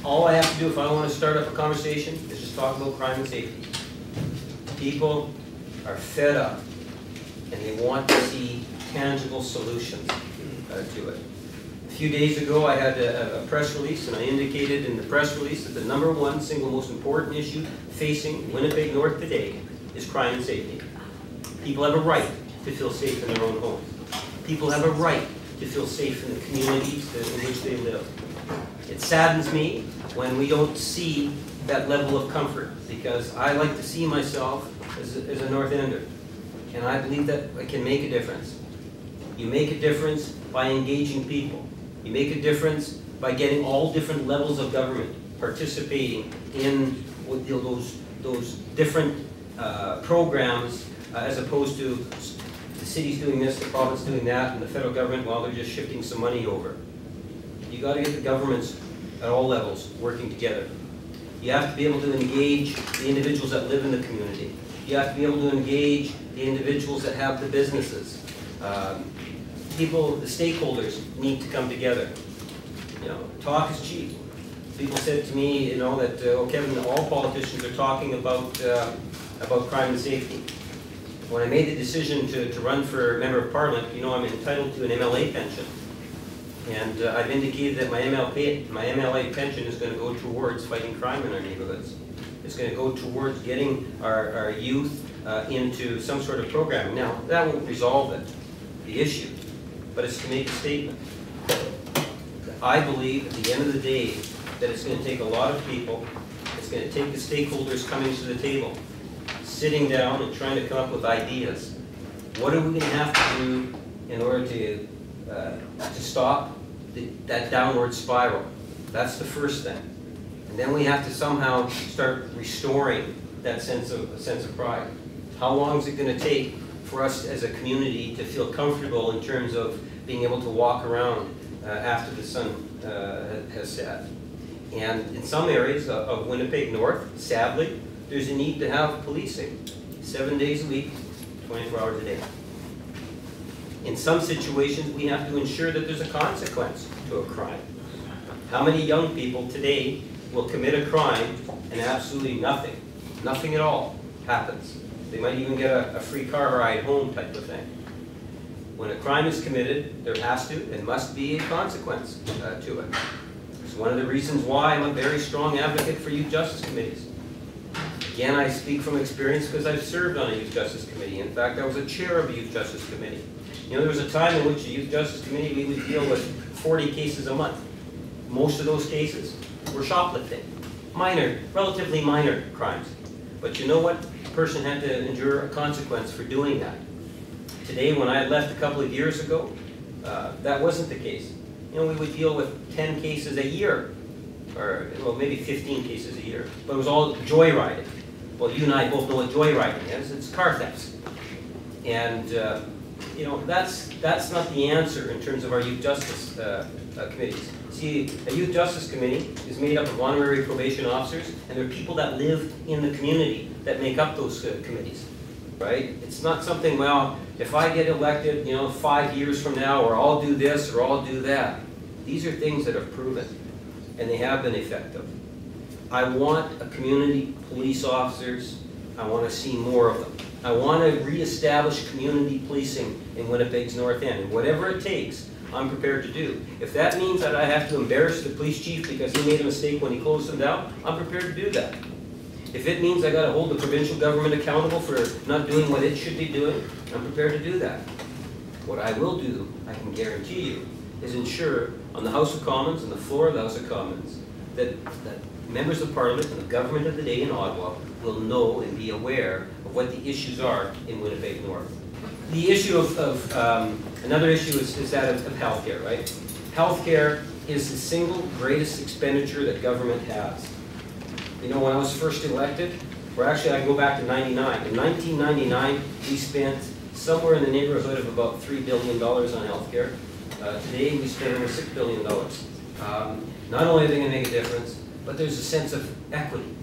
All I have to do if I want to start up a conversation is just talk about crime and safety. People are fed up and they want to see tangible solutions to it. A few days ago I had a press release, and I indicated in the press release that the #1 single most important issue facing Winnipeg North today is crime and safety. People have a right to feel safe in their own homes. People have a right to feel safe in the communities in which they live. It saddens me when we don't see that level of comfort, because I like to see myself as a North Ender, and I believe that I can make a difference. You make a difference by engaging people. You make a difference by getting all different levels of government participating in those different programs, as opposed to the city's doing this, the province doing that, and the federal government, well, they're just shifting some money over. You got to get the governments at all levels working together. You have to be able to engage the individuals that live in the community. You have to be able to engage the individuals that have the businesses. People, the stakeholders need to come together. You know, talk is cheap. People said to me, you know, that oh, Kevin, all politicians are talking about crime and safety. When I made the decision to run for Member of Parliament, you know, I'm entitled to an MLA pension. And I've indicated that my MLA pension is going to go towards fighting crime in our neighborhoods. It's going to go towards getting our youth into some sort of program. Now, that won't resolve it, the issue, but it's to make a statement. I believe at the end of the day that it's going to take a lot of people. It's going to take the stakeholders coming to the table, sitting down and trying to come up with ideas. What are we going to have to do in order to stop that downward spiral? That's the first thing. And then we have to somehow start restoring that sense of pride. How long is it going to take for us as a community to feel comfortable in terms of being able to walk around after the sun has set? And in some areas of Winnipeg North, sadly, there's a need to have policing 7 days a week, 24 hours a day. In some situations, we have to ensure that there's a consequence to a crime. How many young people today will commit a crime and absolutely nothing at all happens? They might even get a free car ride home type of thing. When a crime is committed, there has to and must be a consequence to it. It's one of the reasons why I'm a very strong advocate for youth justice committees. Again, I speak from experience because I've served on a youth justice committee. In fact, I was a chair of a youth justice committee. You know, there was a time in which the Youth Justice Committee, we would deal with 40 cases a month. Most of those cases were shoplifting. Minor, relatively minor crimes. But you know what? The person had to endure a consequence for doing that. Today, when I left a couple of years ago, that wasn't the case. You know, we would deal with 10 cases a year, or well, maybe 15 cases a year. But it was all joyriding. Well, you and I both know what joyriding is. It's car thefts. And you know, that's not the answer in terms of our youth justice committees. See, a youth justice committee is made up of honorary probation officers, and there are people that live in the community that make up those committees, right? It's not something, well, if I get elected, you know, 5 years from now, or I'll do this, or I'll do that. These are things that have proven, and they have been effective. I want a community police officers. I want to see more of them. I want to reestablish community policing in Winnipeg's North End. And whatever it takes, I'm prepared to do. If that means that I have to embarrass the police chief because he made a mistake when he closed them down, I'm prepared to do that. If it means I got to hold the provincial government accountable for not doing what it should be doing, I'm prepared to do that. What I will do, I can guarantee you, is ensure on the House of Commons and the floor of the House of Commons that members of Parliament and the government of the day in Ottawa will know and be aware of what the issues are in Winnipeg North. The issue another issue is that of healthcare, right? Healthcare is the single greatest expenditure that government has. You know, when I was first elected, or actually I can go back to 99. In 1999, we spent somewhere in the neighborhood of about $3 billion on healthcare. Today, we spend over $6 billion. Not only are they going to make a difference, but there's a sense of equity.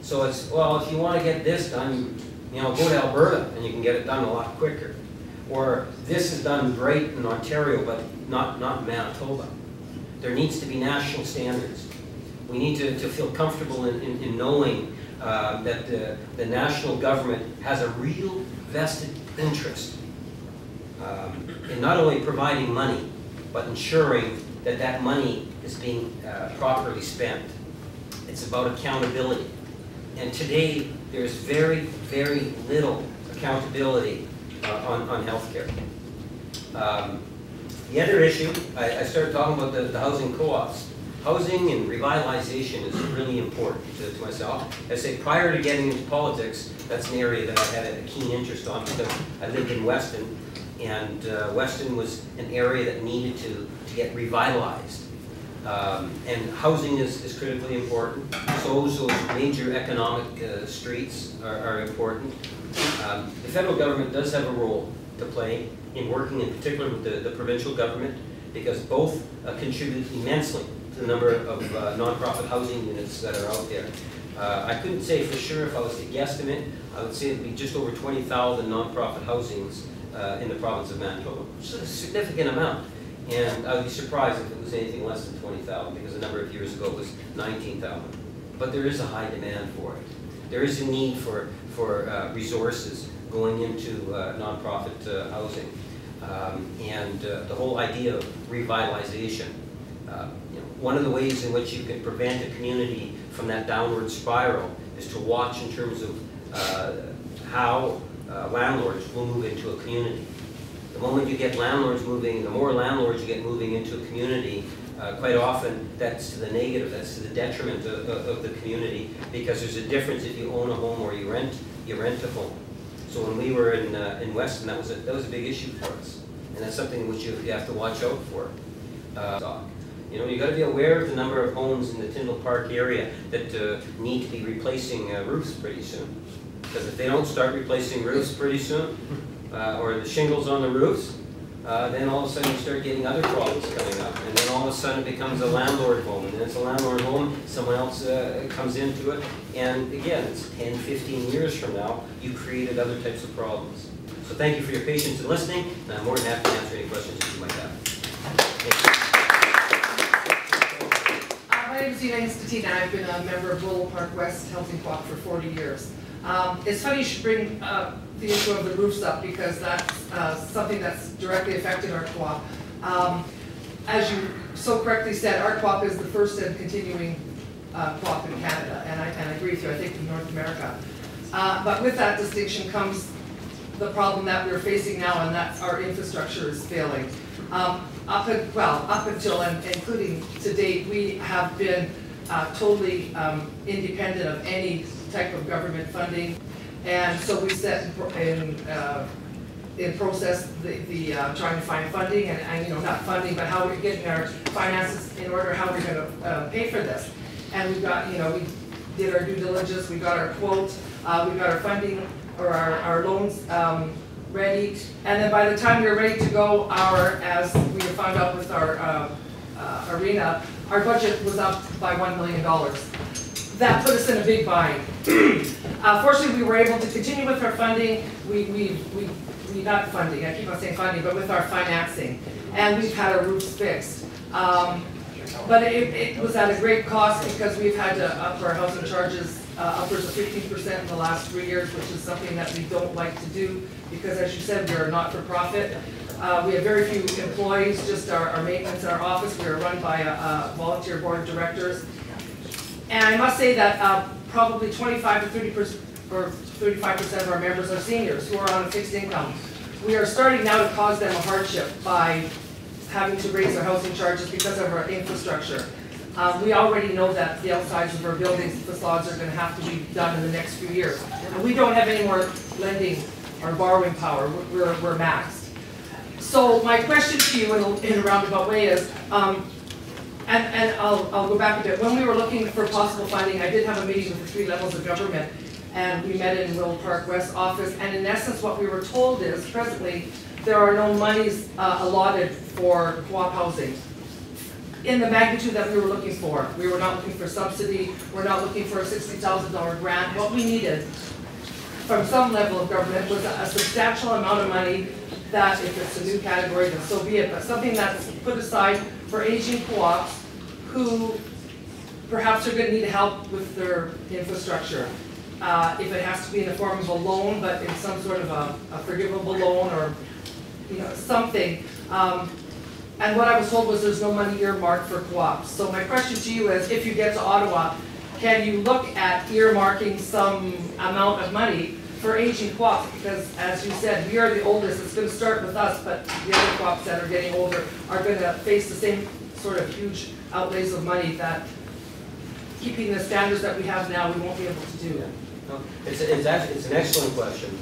So it's, well, if you want to get this done, you know, go to Alberta and you can get it done a lot quicker. Or this is done great in Ontario, but not in Manitoba. There needs to be national standards. We need to feel comfortable in knowing that the national government has a real vested interest in not only providing money, but ensuring that that money is being properly spent. It's about accountability. And today, there's very, very little accountability on healthcare. The other issue, I started talking about the housing co-ops. Housing and revitalization is really important to myself. I say prior to getting into politics, that's an area that I had a keen interest on because I lived in Weston, and Weston was an area that needed to get revitalized. And housing is critically important. So those major economic streets are important. The federal government does have a role to play in working in particular with the provincial government, because both contribute immensely to the number of nonprofit housing units that are out there. I couldn't say for sure if I was to guesstimate. I would say it would be just over 20,000 nonprofit housings in the province of Manitoba, which is a significant amount. And I would be surprised if it was anything less than 20,000, because a number of years ago it was 19,000. But there is a high demand for it. There is a need for resources going into nonprofit housing. And the whole idea of revitalization. One of the ways in which you can prevent a community from that downward spiral is to watch in terms of how landlords will move into a community. The moment you get landlords moving, the more landlords you get moving into a community, quite often that's to the negative, that's to the detriment of the community, because there's a difference if you own a home or you rent a home. So when we were in Weston, that was a big issue for us, and that's something which you have to watch out for. You know, you got to be aware of the number of homes in the Tyndall Park area that need to be replacing roofs pretty soon, because if they don't start replacing roofs pretty soon, or the shingles on the roofs, then all of a sudden you start getting other problems coming up, and then all of a sudden it becomes a landlord home, and then it's a landlord home, someone else comes into it, and again, it's 10, 15 years from now, you created other types of problems. So thank you for your patience in listening, and I'm more than happy to answer any questions that you might have. Thank you. My name is Tina, and I've been a member of Willow Park West Housing Co-op for 40 years. It's funny you should bring the issue of the roofs up, because that's something that's directly affected our co-op. As you so correctly said, our co-op is the first and continuing co-op in Canada, and I agree with you, I think in North America. But with that distinction comes the problem that we're facing now, and that's our infrastructure is failing. Up until and including to date, we have been totally independent of any type of government funding. And so we set in process the trying to find funding and you know, not funding, but how we're getting our finances in order, how we're going to pay for this. And we've got, you know, we did our due diligence, we got our quote, we got our funding or our loans ready. And then by the time we were ready to go, as we found out with our arena, our budget was up by $1 million. That put us in a big bind. Fortunately, we were able to continue with our funding. We not funding, I keep on saying funding, but with our financing. And we've had our roofs fixed. But it was at a great cost, because we've had to up our housing charges upwards of 15% in the last 3 years, which is something that we don't like to do, because as you said, we are not-for-profit. We have very few employees, just our maintenance in our office. We are run by a volunteer board of directors. And I must say that probably 25 to 30% or 35% of our members are seniors who are on a fixed income. We are starting now to cause them a hardship by having to raise our housing charges because of our infrastructure. We already know that the outsides of our buildings, facades, are going to have to be done in the next few years. And we don't have any more lending or borrowing power. We're maxed. So my question to you in a roundabout way is, and I'll go back a bit. When we were looking for possible funding, I did have a meeting with the 3 levels of government, and we met in Willow Park West office. And in essence, what we were told is, presently, there are no monies allotted for co-op housing in the magnitude that we were looking for. We were not looking for subsidy. We're not looking for a $60,000 grant. What we needed from some level of government was a substantial amount of money that, if it's a new category, then so be it, but something that's put aside for aging co-ops who perhaps are going to need help with their infrastructure. If it has to be in the form of a loan, but in some sort of a forgivable loan or something. And what I was told was there's no money earmarked for co-ops. So my question to you is, if you get to Ottawa, can you look at earmarking some amount of money for aging co-ops? Because as you said, we are the oldest. It's going to start with us, but the other co-ops that are getting older are going to face the same sort of huge outlays of money that keeping the standards that we have now, we won't be able to do. Yeah. No, it's an excellent question.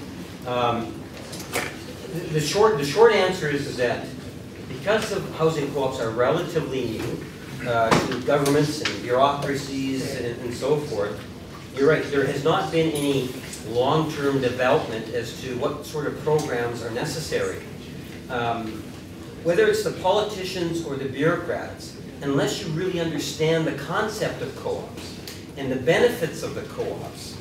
The short answer is that because of housing co-ops are relatively new to governments and bureaucracies and so forth, you're right, there has not been any long-term development as to what sort of programs are necessary. Whether it's the politicians or the bureaucrats, unless you really understand the concept of co-ops and the benefits of the co-ops,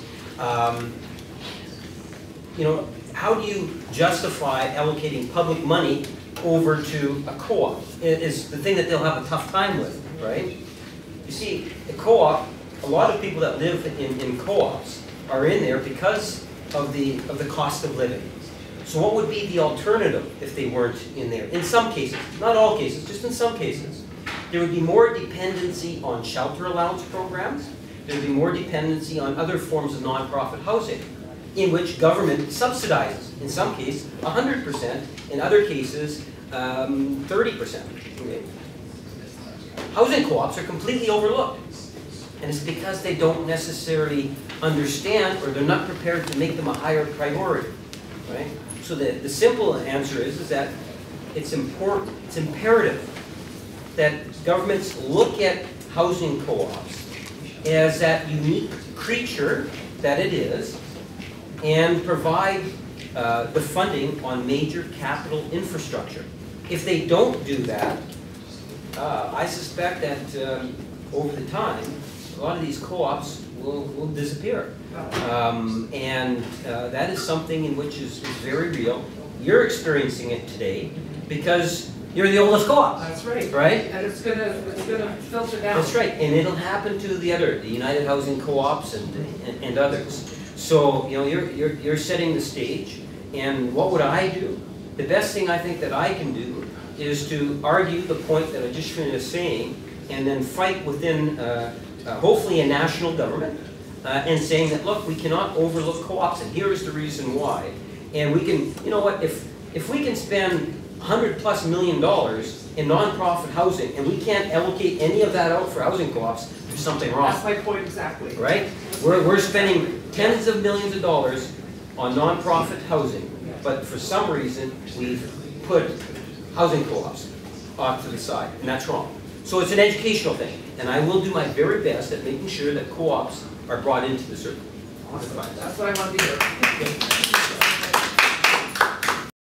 how do you justify allocating public money over to a co-op? Is the thing that they'll have a tough time with, right? You see, a co-op, a lot of people that live in co-ops are in there because of the cost of living. So what would be the alternative if they weren't in there? In some cases, not all cases, just in some cases, there would be more dependency on shelter allowance programs. There would be more dependency on other forms of nonprofit housing, in which government subsidizes. In some cases, 100%. In other cases, 30%. Okay. Housing co-ops are completely overlooked. And it's because they don't necessarily understand, or they're not prepared to make them a higher priority. Right? So the simple answer is that it's important, it's imperative that governments look at housing co-ops as that unique creature that it is, and provide the funding on major capital infrastructure. If they don't do that, I suspect that over the time, a lot of these co-ops will disappear. And that is something in which is very real. You're experiencing it today because you're the oldest co-op. That's right. Right? And it's gonna filter down. That's right, and it'll happen to the United Housing Co-ops and others. So you're setting the stage, and what would I do? The best thing I think that I can do is to argue the point that I just finished saying, and then fight within hopefully a national government, and saying that look, we cannot overlook co-ops, and here is the reason why. And we can, you know what? If we can spend $100+ million in nonprofit housing, and we can't allocate any of that out for housing co-ops, there's something wrong. That's my point exactly. Right? We're spending tens of millions of dollars on nonprofit housing, but for some reason we've put housing co-ops off to the side, and that's wrong. So it's an educational thing, and I will do my very best at making sure that co-ops are brought into the circle. Awesome. That's what I want to hear.